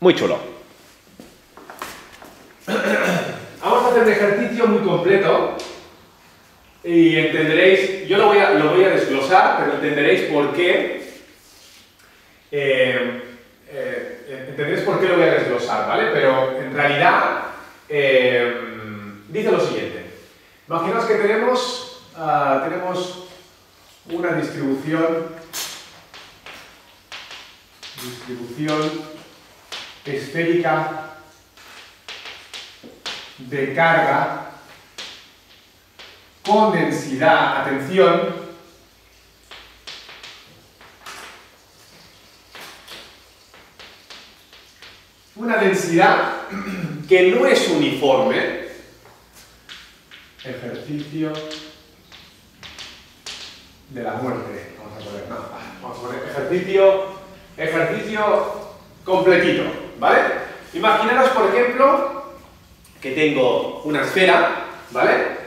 Muy chulo. Vamos a hacer un ejercicio muy completo y entenderéis, yo lo voy a desglosar, pero entenderéis por qué. Entenderéis por qué lo voy a desglosar, ¿vale? Pero en realidad dice lo siguiente. Imaginaos que tenemos una distribución esférica de carga con densidad, atención, una densidad que no es uniforme, ejercicio de la muerte, vamos a poner ejercicio completito, ¿vale? Imaginaros, por ejemplo, que tengo una esfera, ¿vale?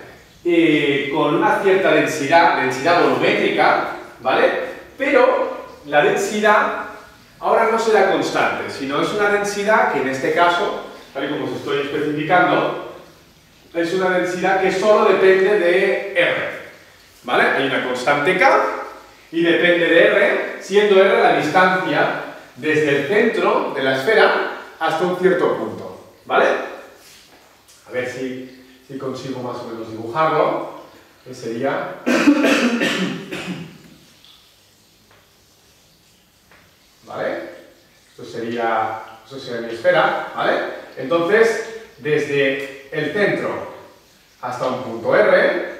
Con una cierta densidad volumétrica, ¿vale? Pero la densidad ahora no será constante, sino es una densidad que en este caso, tal y como os estoy especificando, es una densidad que solo depende de R, ¿vale? Hay una constante K y depende de R, siendo R la distancia desde el centro de la esfera hasta un cierto punto, ¿vale? A ver si consigo más o menos dibujarlo, que sería... ¿Vale? Esto sería mi esfera, ¿vale? Entonces, desde el centro hasta un punto R,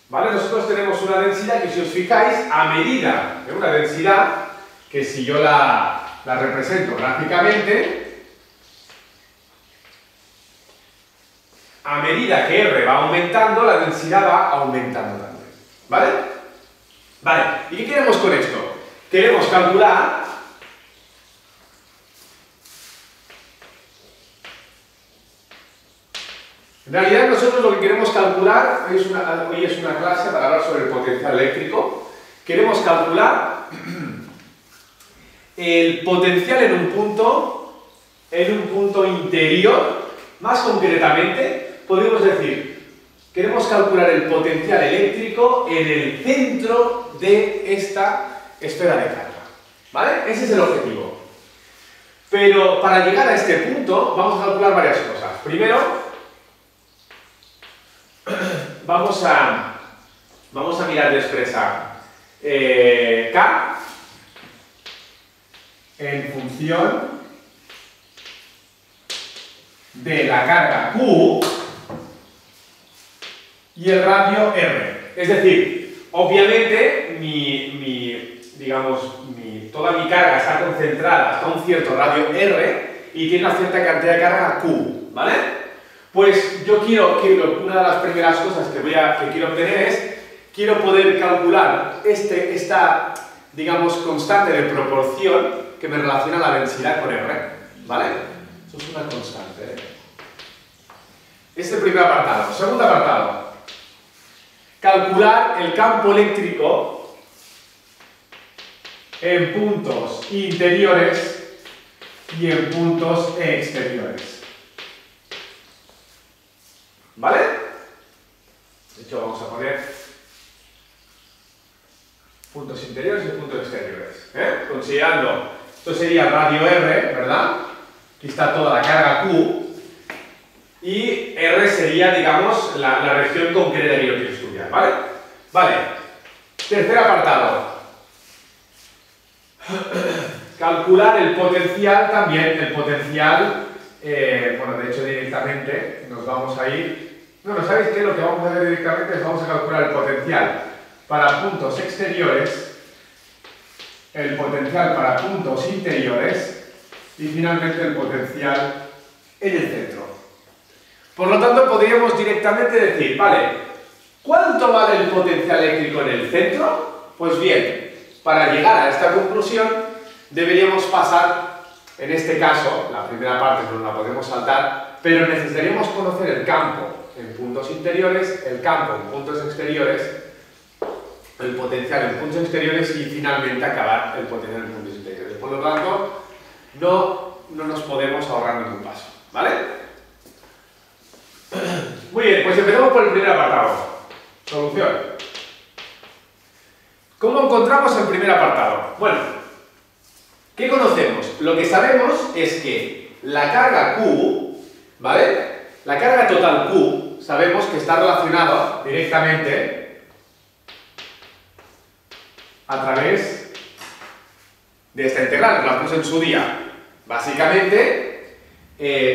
¿vale? Nosotros tenemos una densidad que, si os fijáis, a medida de una densidad, que si yo la represento gráficamente, a medida que R va aumentando, la densidad va aumentando también, ¿vale? Vale, ¿y qué queremos con esto? Queremos calcular en realidad nosotros lo que queremos calcular, hoy es una clase para hablar sobre el potencial eléctrico, queremos calcular el potencial en un punto interior, más concretamente, podríamos decir, queremos calcular el potencial eléctrico en el centro de esta esfera de carga, ¿vale? Ese es el objetivo. Pero para llegar a este punto vamos a calcular varias cosas. Primero, vamos a mirar de expresar K en función de la carga Q y el radio R. Es decir, obviamente toda mi carga está concentrada hasta un cierto radio R y tiene una cierta cantidad de carga Q, ¿vale? Pues yo una de las primeras cosas que quiero obtener es, quiero poder calcular esta, digamos, constante de proporción que me relaciona la densidad con R, ¿vale? Eso es una constante, ¿eh? Este primer apartado. Segundo apartado. Calcular el campo eléctrico en puntos interiores y en puntos exteriores. ¿Vale? De hecho, vamos a poner puntos interiores y puntos exteriores. Considerando, esto sería radio R, ¿verdad? Aquí está toda la carga Q. Y R sería, digamos, la región concreta que yo quiero estudiar, ¿vale? Vale. Tercer apartado. Calcular el potencial también, bueno, de hecho directamente nos vamos a ir... Bueno, ¿sabéis qué? Lo que vamos a hacer directamente es vamos a calcular el potencial para puntos exteriores, el potencial para puntos interiores y finalmente el potencial en el centro. Por lo tanto, podríamos directamente decir, vale, ¿cuánto vale el potencial eléctrico en el centro? Pues bien, para llegar a esta conclusión deberíamos pasar, en este caso, la primera parte no la podemos saltar, pero necesitaríamos conocer el campo en puntos interiores, el campo en puntos exteriores, el potencial en puntos exteriores y finalmente acabar el potencial en puntos interiores. Por lo tanto, no nos podemos ahorrar ningún paso, ¿vale? Muy bien, pues empezamos por el primer apartado. Solución. ¿Cómo encontramos el primer apartado? Bueno, ¿qué conocemos? Lo que sabemos es que la carga Q, ¿vale? La carga total Q, sabemos que está relacionada directamente a través de esta integral, que la puse en su día. Básicamente,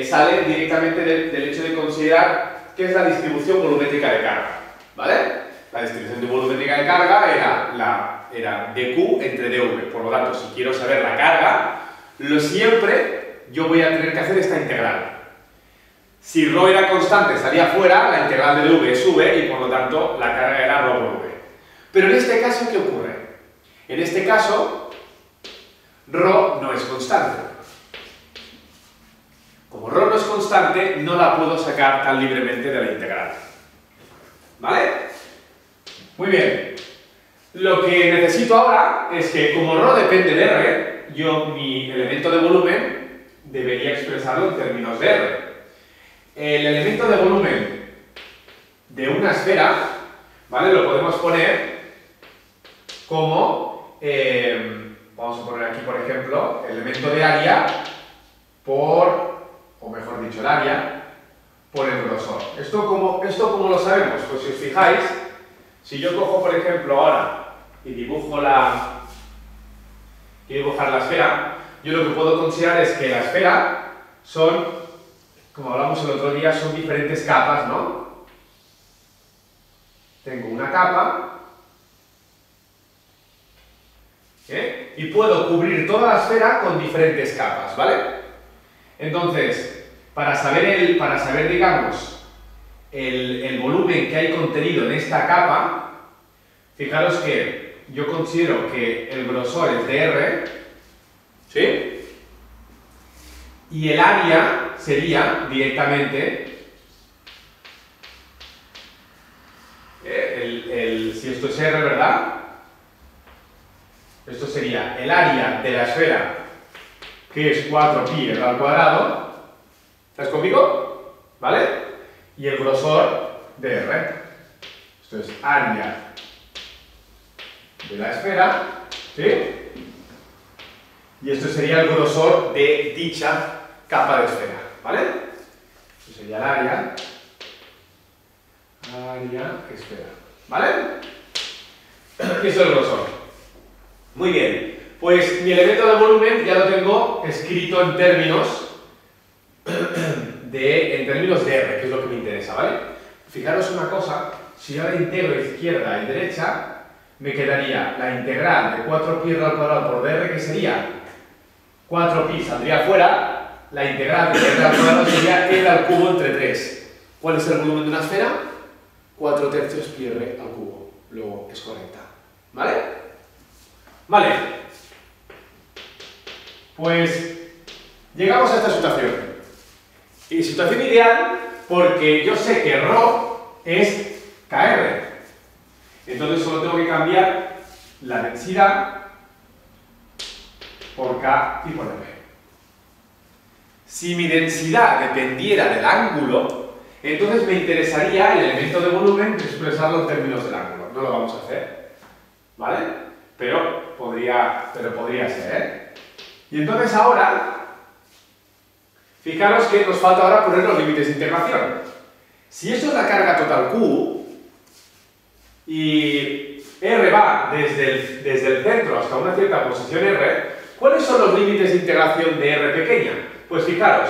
sale directamente del hecho de considerar qué es la distribución volumétrica de carga, ¿vale? La distribución volumétrica de carga era dQ entre dV. Por lo tanto, si quiero saber la carga, siempre yo voy a tener que hacer esta integral. Si ρ era constante, salía fuera, la integral de dV es v y por lo tanto la carga era ρ por v. Pero en este caso, ¿qué ocurre? En este caso, ρ no es constante. Como ρ no es constante, no la puedo sacar tan libremente de la integral. ¿Vale? Muy bien. Lo que necesito ahora es que, como ρ depende de R, yo mi elemento de volumen debería expresarlo en términos de R. El elemento de volumen de una esfera, ¿vale? Lo podemos poner como, vamos a poner aquí, por ejemplo, el elemento de área o mejor dicho, el área por el grosor. ¿Esto cómo lo sabemos? Pues si os fijáis, si yo cojo, por ejemplo, ahora y quiero dibujar la esfera, yo lo que puedo considerar es que la esfera son, como hablamos el otro día, son diferentes capas, ¿no? Tengo una capa, y puedo cubrir toda la esfera con diferentes capas, ¿vale? Entonces, para saber, digamos, el volumen que hay contenido en esta capa, fijaros que yo considero que el grosor es de R, ¿sí? Y el área sería directamente, si esto es R, ¿verdad? Esto sería el área de la esfera, que es 4pi R al cuadrado. ¿Estás conmigo? ¿Vale? Y el grosor de R. Esto es área de la esfera, ¿sí? Y esto sería el grosor de dicha capa de esfera, ¿vale? Esto sería el área esfera, ¿vale? Y esto es el grosor. Muy bien, pues mi elemento de volumen ya lo tengo escrito en términos de R, que es lo que me interesa, ¿vale? Fijaros una cosa, si yo ahora integro izquierda y derecha, me quedaría la integral de 4pi R al cuadrado por dr, que sería 4pi saldría fuera, la integral de R al cuadrado sería R al cubo entre 3. ¿Cuál es el volumen de una esfera? 4/3 pi R al cubo. Luego es correcta. ¿Vale? Vale. Pues llegamos a esta situación. Y situación ideal porque yo sé que ρ es kr. Entonces solo tengo que cambiar la densidad por K y por R. Si mi densidad dependiera del ángulo, entonces me interesaría el elemento de volumen expresarlo en términos del ángulo. No lo vamos a hacer, ¿vale? Pero podría ser, ¿eh? Y entonces ahora, fijaros que nos falta ahora poner los límites de integración. Si esto es la carga total Q, y R va desde el centro hasta una cierta posición R, ¿cuáles son los límites de integración de R pequeña? Pues fijaros,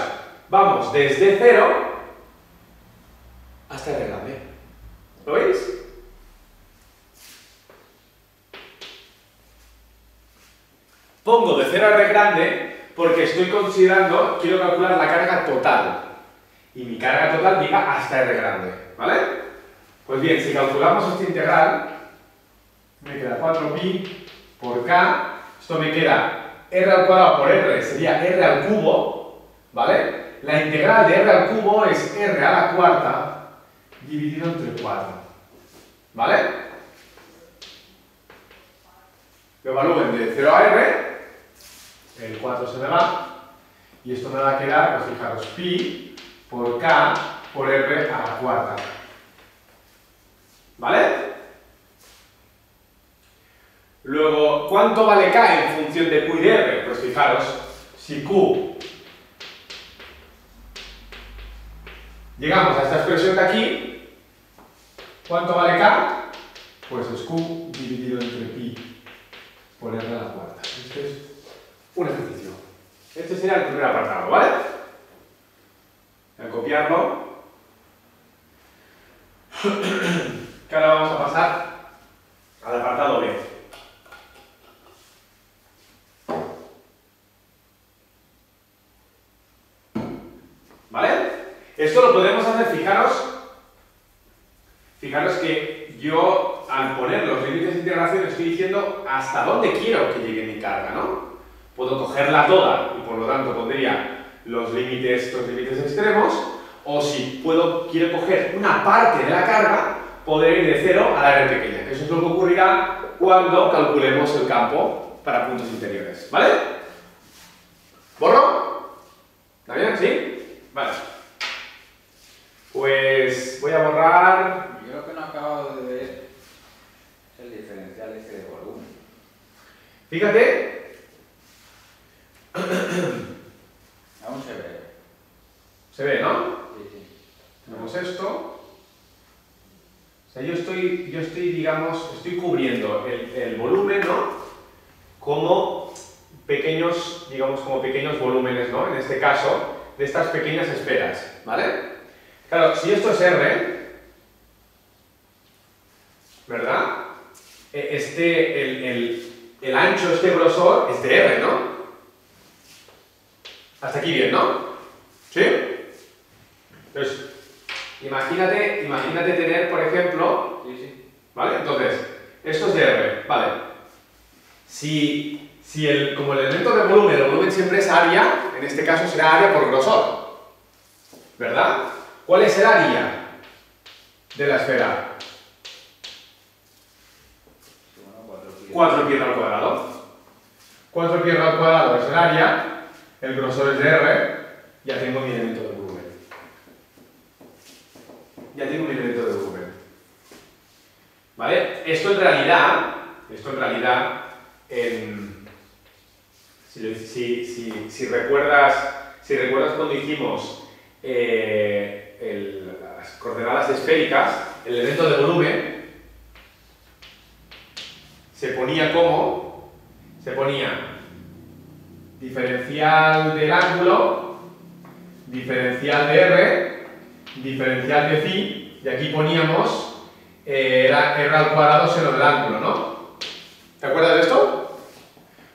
vamos desde 0 hasta R grande. ¿Lo veis? Pongo de 0 a R grande porque estoy considerando, quiero calcular la carga total. Y mi carga total llega hasta R grande, ¿vale? Pues bien, si calculamos esta integral, me queda 4pi por K, esto me queda R al cuadrado por R, sería R al cubo, ¿vale? La integral de R al cubo es R a la cuarta dividido entre 4, ¿vale? volumen de 0 a R, el 4 se me va, y esto me va a quedar, pues fijaros, pi por K por R a la cuarta. ¿Vale? Luego, ¿cuánto vale K en función de Q y de R? Pues fijaros, si Q llegamos a esta expresión de aquí, ¿cuánto vale K? Pues es Q dividido entre pi por R a la cuarta. Este es un ejercicio. Este sería el primer apartado, ¿vale? Voy a copiarlo. Que ahora vamos a pasar al apartado B. ¿Vale? Esto lo podemos hacer, fijaros que yo al poner los límites de integración estoy diciendo hasta dónde quiero que llegue mi carga, ¿no? Puedo cogerla toda y por lo tanto pondría los límites extremos, o si quiero coger una parte de la carga, podré ir de 0 a la R pequeña, que eso es lo que ocurrirá cuando calculemos el campo para puntos interiores, ¿vale? ¿Borro? ¿Está bien? ¿Sí? Vale. Pues voy a borrar... Yo lo que no acabo de ver es el diferencial este de volumen. Fíjate. Aún se ve. Se ve, ¿no? Sí, sí. Tenemos esto. O sea, yo estoy digamos, estoy cubriendo el volumen, ¿no? Como pequeños, digamos, como pequeños volúmenes, ¿no? En este caso, de estas pequeñas esferas, ¿vale? Claro, si esto es R, ¿verdad? El ancho, este grosor, es de R, ¿no? Hasta aquí bien, ¿no? ¿Sí? Entonces, imagínate tener, por ejemplo, ¿vale? Entonces, esto es de R, ¿vale? Como el elemento de volumen, el volumen siempre es área, en este caso será área por grosor, ¿verdad? ¿Cuál es el área de la esfera? 4 pi al cuadrado. 4 pi al cuadrado es el área, el grosor es de R, ya tengo mi elemento de volumen. ¿Vale? Esto en realidad, si recuerdas cuando hicimos las coordenadas esféricas, el elemento de volumen se ponía diferencial del ángulo, diferencial de R, diferencial de phi, y aquí poníamos R al cuadrado seno del ángulo, ¿no? ¿Te acuerdas de esto?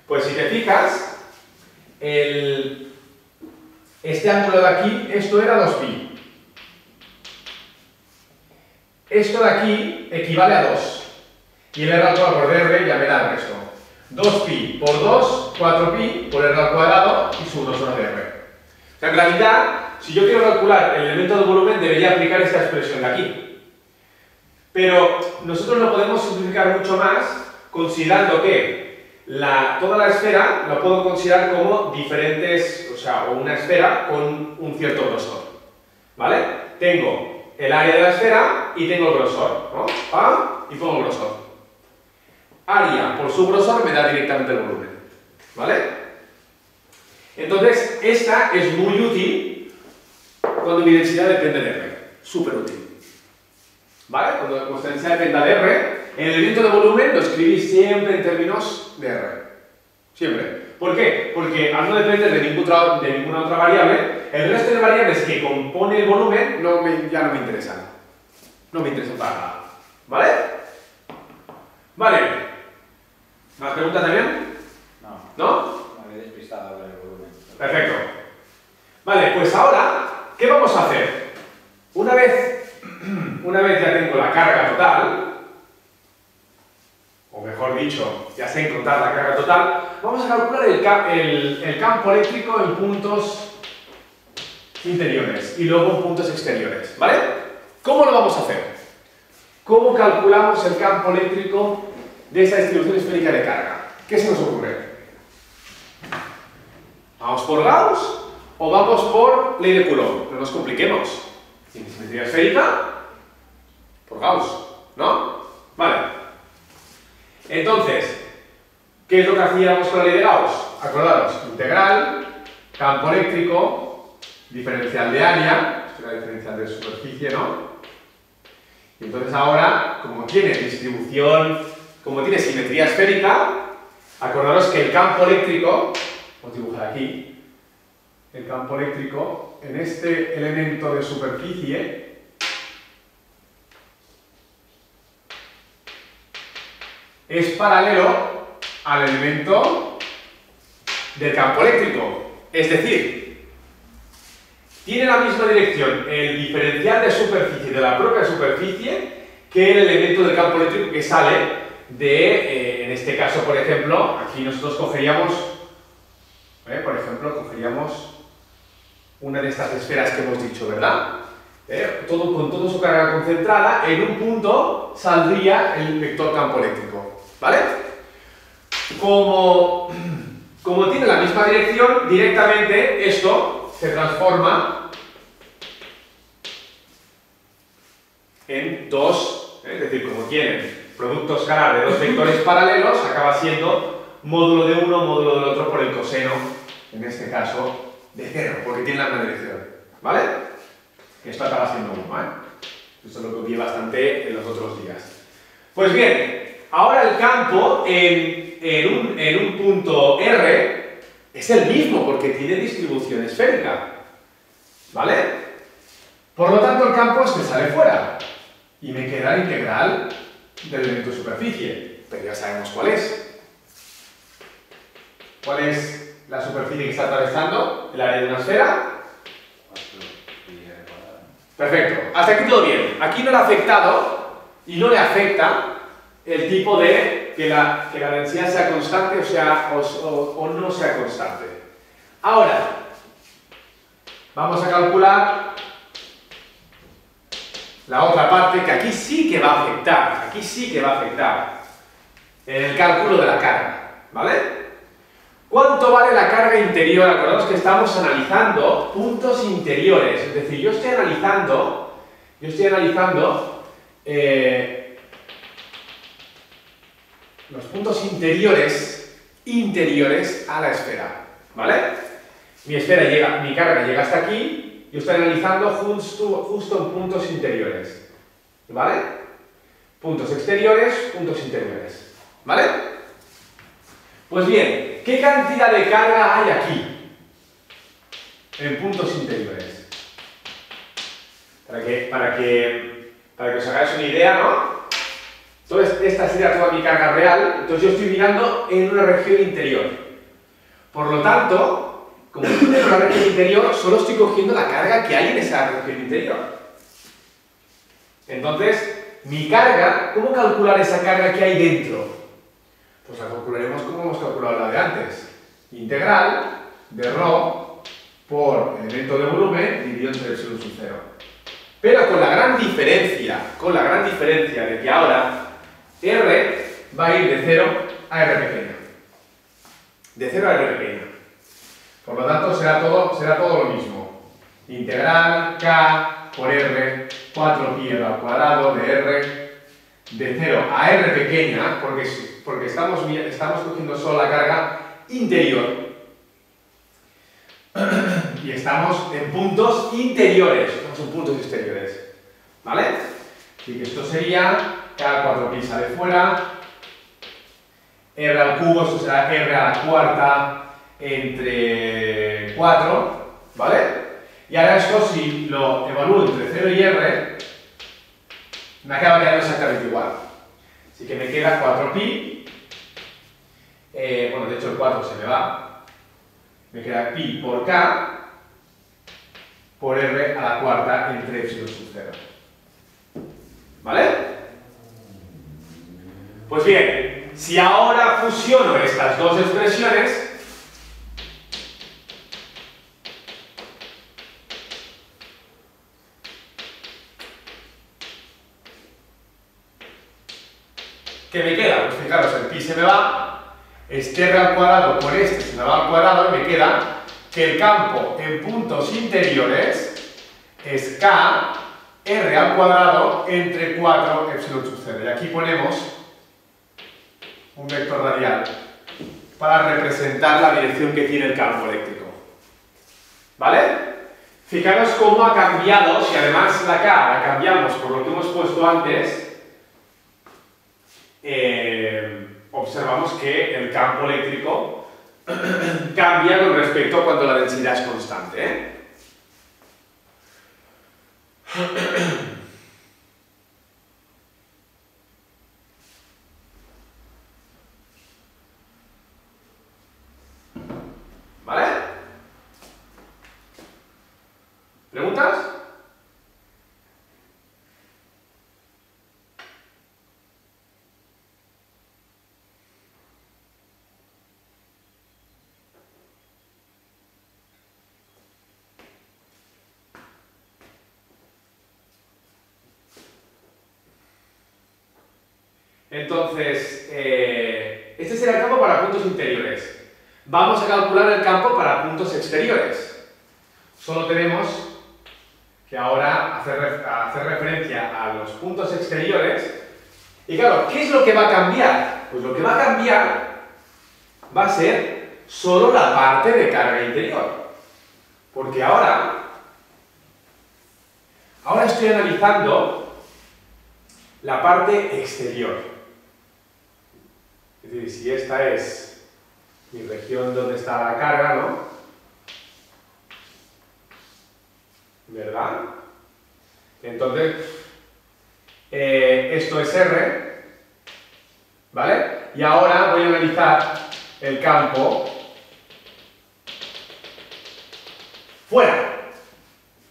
Pues si te fijas, este ángulo de aquí, esto era 2pi. Esto de aquí equivale a 2. Y el R al cuadrado por R ya me da el resto. 2pi por 2, 4pi por R al cuadrado y su grosor de R. O sea, en realidad, si yo quiero calcular el elemento de volumen, debería aplicar esta expresión de aquí. Pero nosotros lo podemos simplificar mucho más considerando que toda la esfera la puedo considerar como diferentes, o una esfera con un cierto grosor. ¿Vale? Tengo el área de la esfera y tengo el grosor, ¿no? Y pongo el grosor. Área por su grosor me da directamente el volumen. ¿Vale? Entonces, esta es muy útil cuando mi densidad depende de R. Súper útil. ¿Vale? Cuando vuestra densidad dependa de R, el elemento de volumen lo escribís siempre en términos de R. Siempre. ¿Por qué? Porque al no depender de ninguna otra variable, el resto de variables que compone el volumen ya no me interesan. No me interesan para nada. ¿Vale? Vale. ¿Más preguntas también? No. ¿No? Me había despistado ver el volumen. Perfecto. Vale, pues ahora, ¿qué vamos a hacer? Una vez ya tengo la carga total, o mejor dicho, ya sé encontrar la carga total, vamos a calcular el campo eléctrico en puntos interiores y luego en puntos exteriores, ¿vale? ¿Cómo lo vamos a hacer? ¿Cómo calculamos el campo eléctrico de esta distribución esférica de carga? ¿Qué se nos ocurre? ¿Vamos por Gauss o vamos por ley de Coulomb? No nos compliquemos. ¿Tiene simetría esférica? Por Gauss, ¿no? Vale. Entonces, ¿qué es lo que hacíamos con la ley de Gauss? Acordaros, integral, campo eléctrico, diferencial de área, esto era diferencial de superficie, ¿no? Y entonces ahora, como tiene distribución, como tiene simetría esférica, acordaros que el campo eléctrico, vamos a dibujar aquí, el campo eléctrico en este elemento de superficie es paralelo al elemento del campo eléctrico. Es decir, tiene la misma dirección el diferencial de superficie de la propia superficie que el elemento del campo eléctrico que sale de, en este caso, por ejemplo, aquí nosotros cogeríamos, por ejemplo, cogeríamos una de estas esferas que hemos dicho, ¿verdad? Con toda su carga concentrada, en un punto saldría el vector campo eléctrico, ¿vale? Como tiene la misma dirección, directamente esto se transforma en dos, es decir, como tienen producto escalar de dos vectores paralelos, acaba siendo módulo de uno, módulo del otro por el coseno, en este caso, de 0, porque tiene la misma dirección, ¿vale? Esto acaba siendo 1, ¿eh? Esto es lo que vi bastante en los otros días. Pues bien, ahora el campo en un punto R es el mismo, porque tiene distribución esférica, ¿vale? Por lo tanto, el campo es que sale fuera, y me queda la integral del elemento de superficie, pero ya sabemos cuál es. ¿Cuál es la superficie que está atravesando? ¿El área de una esfera? Perfecto, hasta aquí todo bien. Aquí no le ha afectado y no le afecta el tipo de que la densidad sea constante o no sea constante. Ahora, vamos a calcular la otra parte que aquí sí que va a afectar, en el cálculo de la carga, ¿vale? ¿Cuánto vale la carga interior? Acordaos que estamos analizando puntos interiores, es decir, yo estoy analizando los puntos interiores a la esfera, ¿vale? Mi carga llega hasta aquí, yo estoy analizando justo en puntos interiores, ¿vale? Puntos exteriores, puntos interiores, ¿vale? Pues bien, ¿qué cantidad de carga hay aquí? En puntos interiores. Para que os hagáis una idea, ¿no? Entonces, esta sería toda mi carga real, entonces yo estoy mirando en una región interior. Por lo tanto, como estoy en una región interior, solo estoy cogiendo la carga que hay en esa región interior. Entonces, mi carga, ¿cómo calcular esa carga que hay dentro? Pues la calcularemos como hemos calculado la de antes. Integral de ρ por elemento de volumen dividido entre epsilon sub 0. Pero con la gran diferencia de que ahora R va a ir de 0 a R pequeña. De 0 a R pequeña. Por lo tanto, será todo lo mismo. Integral K por R, 4pi al cuadrado de R, de 0 a R pequeña, porque estamos cogiendo solo la carga interior. Y estamos en puntos interiores, no son puntos exteriores. ¿Vale? Así que esto sería K 4pi sale fuera, R al cubo, esto será R a la cuarta entre 4, ¿vale? Y ahora esto, si lo evalúo entre 0 y R, me acaba quedando exactamente igual. Así que me queda 4pi, bueno, de hecho el 4 se me va, me queda pi por K por R a la cuarta entre epsilon sub 0. ¿Vale? Pues bien, si ahora fusiono estas dos expresiones, ¿qué me queda? Pues fijaros, el pi se me va, este r al cuadrado por este se me va al cuadrado y me queda que el campo en puntos interiores es k r al cuadrado entre 4 epsilon sub 0. Y aquí ponemos un vector radial para representar la dirección que tiene el campo eléctrico. ¿Vale? Fijaros cómo ha cambiado, si además la K la cambiamos por lo que hemos puesto antes, observamos que el campo eléctrico cambia con respecto a cuando la densidad es constante, ¿eh? ¿Vale? ¿Preguntas? Entonces, este será el campo para puntos interiores. Vamos a calcular el campo para puntos exteriores. Solo tenemos que ahora hacer referencia a los puntos exteriores. Y claro, ¿qué es lo que va a cambiar? Pues lo que va a cambiar va a ser solo la parte de carga interior. Porque ahora estoy analizando la parte exterior. Es decir, si esta es mi región donde está la carga, ¿no? ¿Verdad? Entonces, esto es R, ¿vale? Y ahora voy a analizar el campo fuera,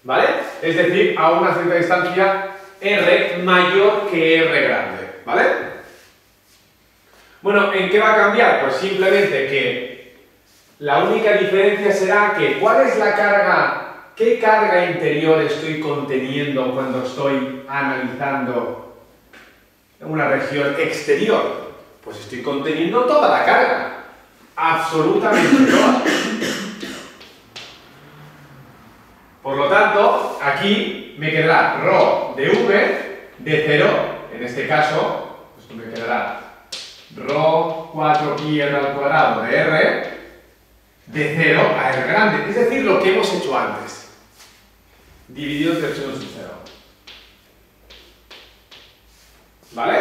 ¿vale? Es decir, a una cierta distancia R mayor que R grande, ¿vale? Bueno, ¿en qué va a cambiar? Pues simplemente que la única diferencia será que ¿cuál es la carga? ¿Qué carga interior estoy conteniendo cuando estoy analizando una región exterior? Pues estoy conteniendo toda la carga, absolutamente toda. Por lo tanto, aquí me quedará ρ de v de 0, en este caso, esto me quedará ρ 4pi r al cuadrado de r de 0 a r grande, es decir, lo que hemos hecho antes, dividido entre epsilon sub 0. ¿Vale?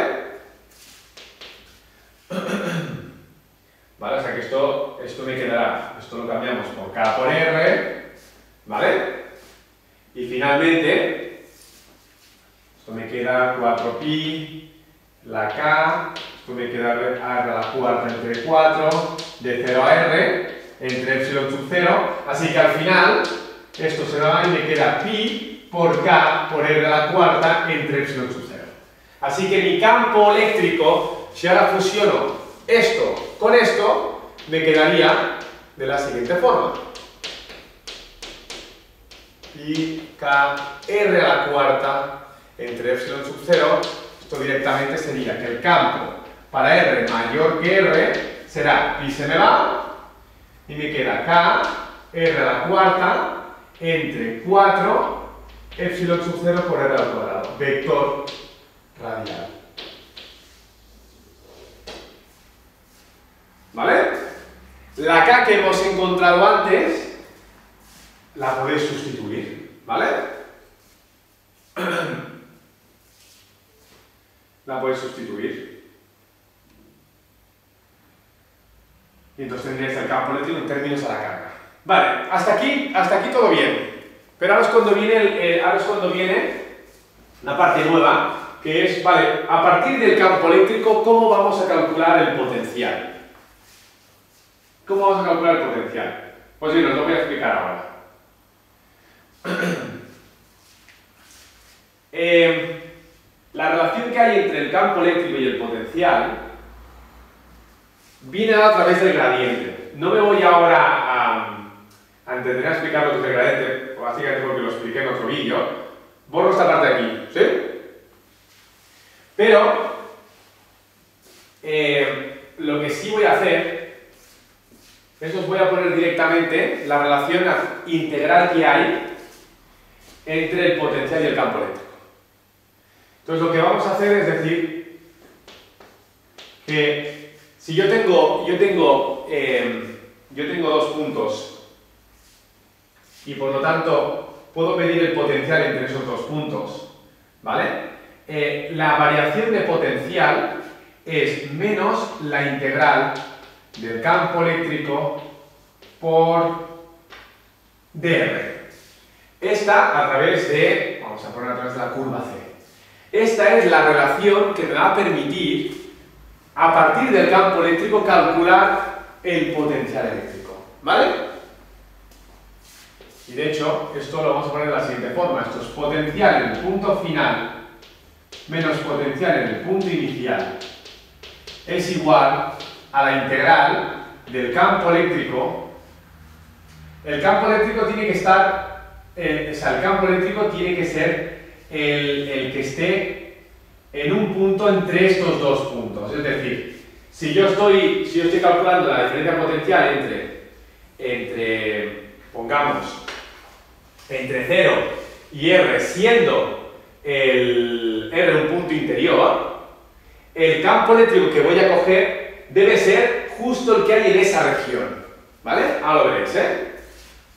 Vale, o sea que esto me quedará, esto lo cambiamos por k por r, ¿vale? Y finalmente, esto me queda 4pi, la k, esto me queda r a la cuarta entre 4, de 0 a r, entre epsilon sub 0, así que al final, esto se va y me queda pi por k por r a la cuarta entre epsilon sub 0. Así que mi campo eléctrico, si ahora fusiono esto con esto, me quedaría de la siguiente forma. Pi k r a la cuarta entre epsilon sub 0, esto directamente sería que el campo para r mayor que r será pi se me va y me queda k r a la cuarta entre 4 epsilon sub 0 por r al cuadrado, vector radial. ¿Vale? La k que hemos encontrado antes la podéis sustituir, ¿vale? La podéis sustituir. Y entonces tendríais el campo eléctrico en términos a la carga. Vale, hasta aquí todo bien. Pero ahora es cuando viene la parte nueva, que es, vale, a partir del campo eléctrico, ¿cómo vamos a calcular el potencial? ¿Cómo vamos a calcular el potencial? Pues bien, os lo voy a explicar ahora. La relación que hay entre el campo eléctrico y el potencial viene a través del gradiente. No me voy ahora a entender a explicar lo que es el gradiente, básicamente porque lo expliqué en otro vídeo. Borro esta parte de aquí, ¿sí? Pero lo que sí voy a hacer Eso os voy a poner directamente la relación integral que hay entre el potencial y el campo eléctrico. Entonces lo que vamos a hacer es decir que si yo tengo dos puntos y por lo tanto puedo medir el potencial entre esos dos puntos, ¿vale? La variación de potencial es menos la integral del campo eléctrico por dr. Esta a través de, vamos a poner a través de la curva C. Esta es la relación que me va a permitir, a partir del campo eléctrico, calcular el potencial eléctrico, ¿vale? Y de hecho, esto lo vamos a poner de la siguiente forma. Esto es potencial en el punto final menos potencial en el punto inicial es igual a la integral del campo eléctrico. El campo eléctrico tiene que estar, el campo eléctrico tiene que ser el que esté en un punto entre estos dos puntos. Es decir, si yo estoy calculando la diferencia potencial pongamos, entre 0 y R, siendo el R un punto interior, el campo eléctrico que voy a coger debe ser justo el que hay en esa región, ¿vale? Ahora lo veréis, ¿eh?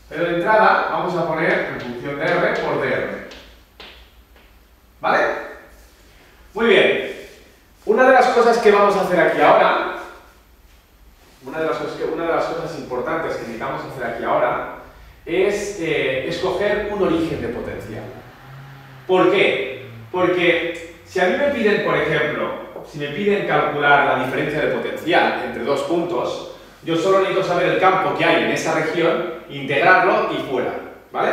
Pero de entrada vamos a poner en función de R por dr, ¿vale? Muy bien. Una de las cosas que vamos a hacer aquí ahora, una de las cosas importantes que necesitamos hacer aquí ahora es escoger un origen de potencial. ¿Por qué? Porque si a mí me piden, por ejemplo, si me piden calcular la diferencia de potencial entre dos puntos, yo solo necesito saber el campo que hay en esa región, integrarlo y fuera, ¿vale?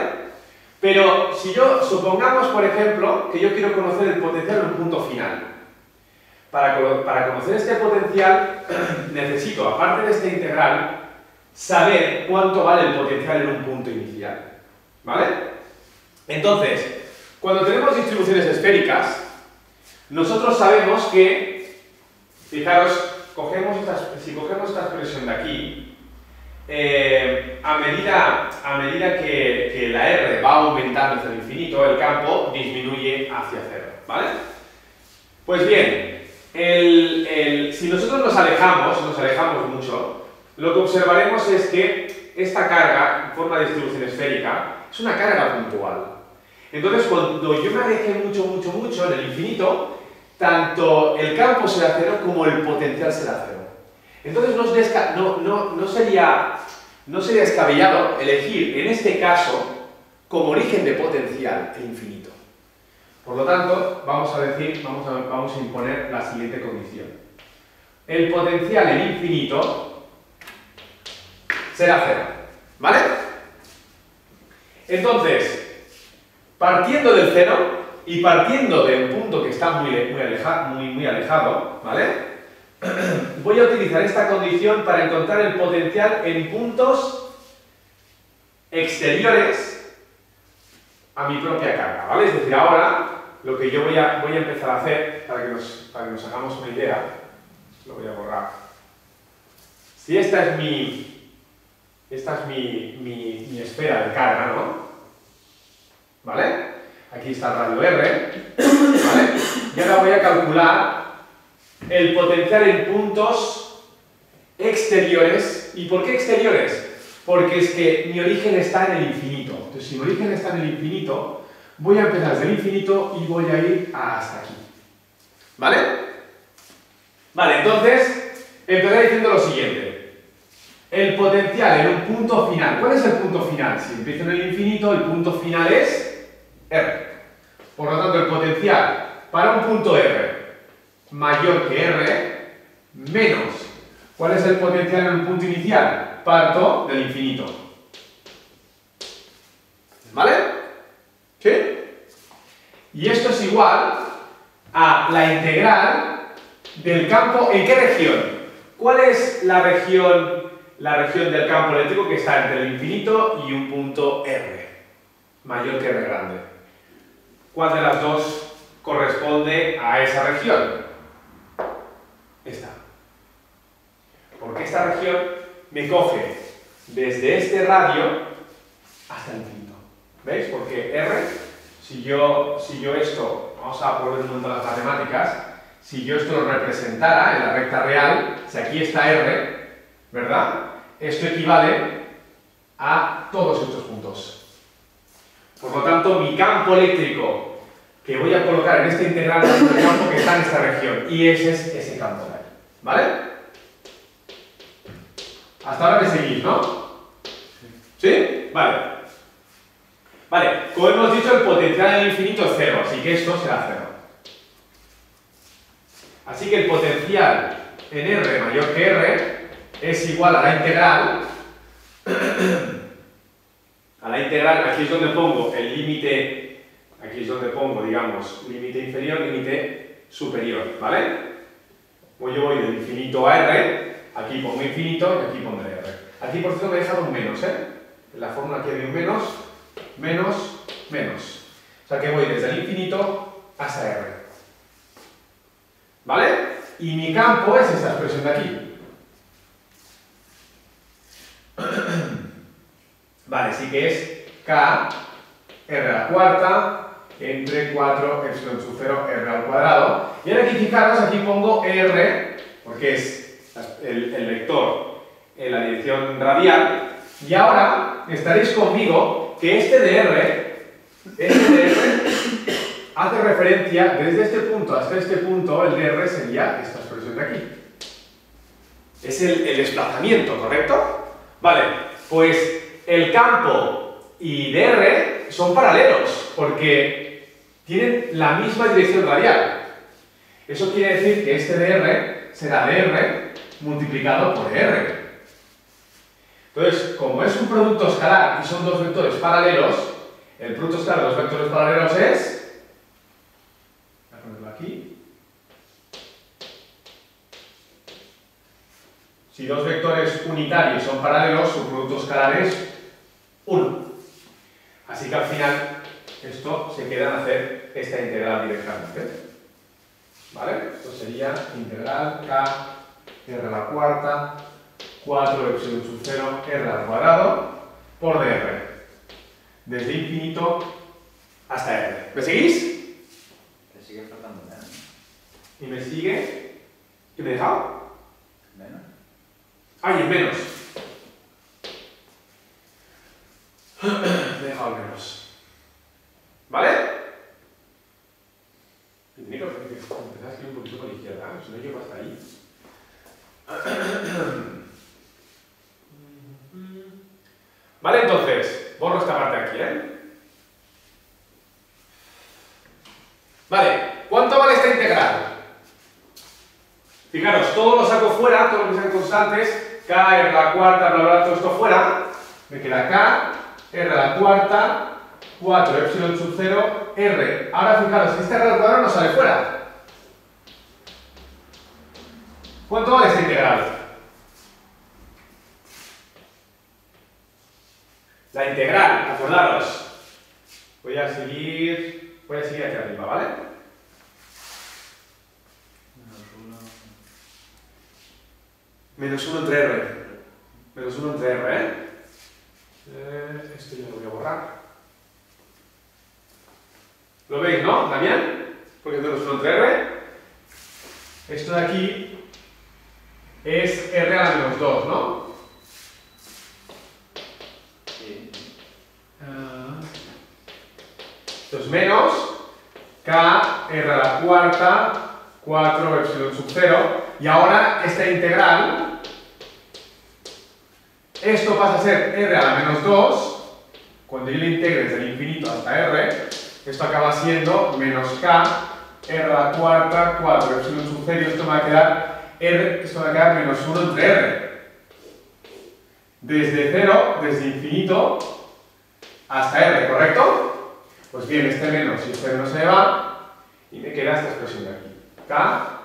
Pero si supongamos, por ejemplo, que yo quiero conocer el potencial en un punto final. Para conocer este potencial necesito, aparte de esta integral, saber cuánto vale el potencial en un punto inicial, ¿vale? Entonces, cuando tenemos distribuciones esféricas, nosotros sabemos que, fijaros, si cogemos esta expresión de aquí, a medida que la R va aumentando hacia el infinito, el campo disminuye hacia cero, ¿vale? Pues bien, si nosotros nos alejamos mucho, lo que observaremos es que esta carga, en forma de distribución esférica, es una carga puntual. Entonces, cuando yo me aleje mucho en el infinito, tanto el campo será cero como el potencial será cero. Entonces, no sería descabellado elegir, en este caso, como origen de potencial el infinito. Por lo tanto, vamos a imponer la siguiente condición. El potencial en infinito será cero, ¿vale? Entonces, partiendo del cero y partiendo de un punto que está muy alejado, ¿vale? Voy a utilizar esta condición para encontrar el potencial en puntos exteriores a mi propia carga, ¿vale? Es decir, ahora lo que yo voy a empezar a hacer, para que nos hagamos una idea, lo voy a borrar. Si esta es mi esfera de carga, ¿no? ¿Vale? Aquí está el radio R, ¿vale? Y ahora voy a calcular el potencial en puntos exteriores. ¿Y por qué exteriores? Porque es que mi origen está en el infinito. Entonces, si mi origen está en el infinito, voy a empezar desde el infinito y voy a ir hasta aquí. ¿Vale? Vale, entonces, empezaré diciendo lo siguiente. El potencial en un punto final. ¿Cuál es el punto final? Si empiezo en el infinito, el punto final es R. Por lo tanto, el potencial para un punto R mayor que R menos. ¿Cuál es el potencial en un punto inicial? Parto del infinito. ¿Vale? ¿Sí? Y esto es igual a la integral del campo. ¿En qué región? ¿Cuál es la región del campo eléctrico que está entre el infinito y un punto R mayor que R grande? ¿Cuál de las dos corresponde a esa región? Esta. Porque esta región me coge desde este radio hasta el infinito. ¿Veis? Porque R, si yo esto, vamos a volver un momento a las matemáticas, si yo esto lo representara en la recta real, si aquí está R, ¿verdad? Esto equivale a todos estos puntos. Por lo tanto, mi campo eléctrico que voy a colocar en esta integral es el campo que está en esta región, y ese es ese campo de ahí, ¿vale? Hasta ahora me seguís, ¿no? ¿Sí? Vale. Vale, como hemos dicho, el potencial en el infinito es cero, así que esto será cero. Así que el potencial en R mayor que R es igual a la integral. A la integral, aquí es donde pongo el límite, aquí es donde pongo, digamos, límite inferior, límite superior, ¿vale? Pues yo voy del infinito a R, aquí pongo infinito y aquí pondré R. Aquí, por cierto, me he dejado un menos, ¿eh? En la fórmula aquí había un menos, menos, menos. O sea que voy desde el infinito hasta R. ¿Vale? Y mi campo es esta expresión de aquí. Vale, sí que es K R a la cuarta entre 4 epsilon sub 0 R al cuadrado. Y ahora aquí fijaros, aquí pongo R, porque es el vector en la dirección radial. Y ahora estaréis conmigo que este de R hace referencia desde este punto hasta este punto, el de R sería esta expresión de aquí. Es el desplazamiento, ¿correcto? Vale, pues el campo y dr son paralelos porque tienen la misma dirección radial. Eso quiere decir que este dr será dr multiplicado por r. Entonces, como es un producto escalar y son dos vectores paralelos, el producto escalar de los vectores paralelos es... Voy a ponerlo aquí. Si dos vectores unitarios son paralelos, su producto escalar es 1. Así que al final esto se queda en hacer esta integral directamente. ¿Vale? Esto sería integral K R a la cuarta 4 epsilon sub 0 R al cuadrado por dr. Desde infinito hasta R. ¿Me seguís? Te sigue faltando menos. Y me sigue... ¿Y me he dejado? ¿Menos? ¡Ay, en menos! Me he dejado el menos. ¿Vale? Tenía que empezar a escribir un poquito con la izquierda, ¿eh? Si no llego hasta ahí. Vale, entonces, borro esta parte aquí, ¿eh? Vale, ¿cuánto vale esta integral? Fijaros, todo lo saco fuera, todo lo que sean constantes, K, R a la cuarta, bla, bla, todo esto fuera. Me queda K, R a la cuarta, 4 epsilon sub 0, R. Ahora fijaros, este R al cuadrado no sale fuera. ¿Cuánto vale esta integral? La integral, acordaros. Voy a seguir aquí arriba, ¿vale? Menos 1 entre R. Menos 1 entre R, ¿eh? Esto yo lo voy a borrar. ¿Lo veis, no, Damián? Porque es menos 1 entre R. Esto de aquí es R a la menos 2, ¿no? Sí. Esto es menos K R a la cuarta 4 epsilon sub 0. Y ahora esta integral, esto pasa a ser R a la menos 2. Cuando yo lo integre desde el infinito hasta R, esto acaba siendo menos K R a la cuarta 4 epsilon sub 0. Y esto me va a quedar R, esto va a quedar menos 1 entre R. Desde 0, desde infinito hasta R, ¿correcto? Pues bien, este menos y este menos se va y me queda esta expresión de aquí. K,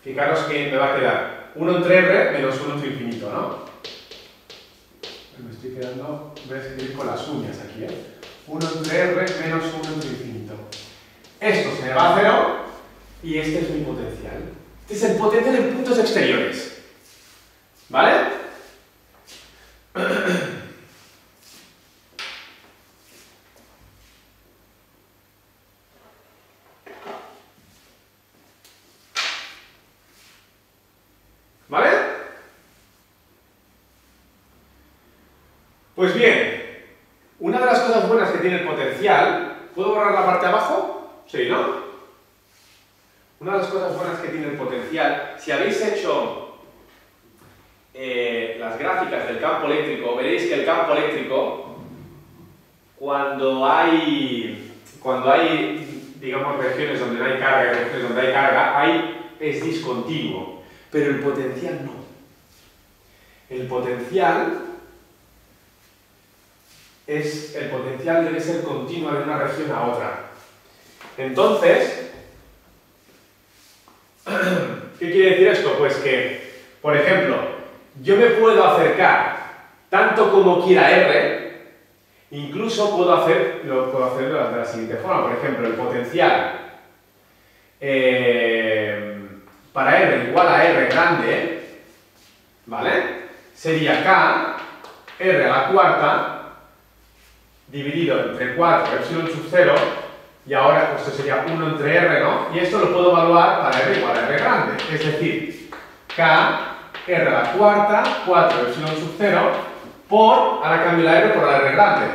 fijaros que me va a quedar 1 entre R menos 1 entre infinito, ¿no? Me estoy quedando, voy a escribir con las uñas aquí, ¿eh? 1 entre R menos 1 entre infinito. Esto se me va a 0 y este es mi potencial. Este es el potencial en puntos exteriores. ¿Vale? Pues bien, una de las cosas buenas que tiene el potencial... ¿Puedo borrar la parte de abajo? Sí, ¿no? Una de las cosas buenas que tiene el potencial, si habéis hecho las gráficas del campo eléctrico, veréis que el campo eléctrico, cuando hay digamos, regiones donde no hay carga y regiones donde hay carga, es discontinuo, pero el potencial no. El potencial debe ser continuo de una región a otra. Entonces, ¿qué quiere decir esto? Pues que, por ejemplo, yo me puedo acercar tanto como quiera R, incluso puedo hacerlo de la siguiente forma. Por ejemplo, el potencial para R igual a R grande, ¿vale? Sería K, R a la cuarta, dividido entre 4 epsilon sub 0, y ahora pues esto sería 1 entre R, ¿no? Y esto lo puedo evaluar para R igual a R grande, es decir, K, R a la cuarta, 4 epsilon sub 0, ahora cambio la R por la R grande.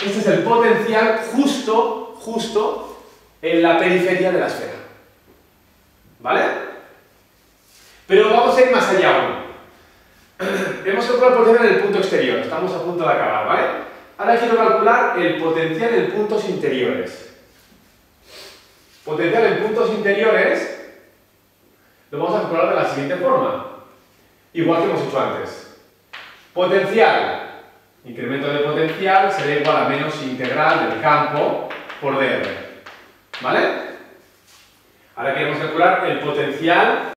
Este es el potencial justo en la periferia de la esfera. ¿Vale? Pero vamos a ir más allá aún. Hemos calculado el potencial en el punto exterior, estamos a punto de acabar, ¿vale? Ahora quiero calcular el potencial en puntos interiores. Potencial en puntos interiores lo vamos a calcular de la siguiente forma, igual que hemos hecho antes. Potencial, incremento de potencial, será igual a menos integral del campo por dr. ¿Vale? Ahora queremos calcular el potencial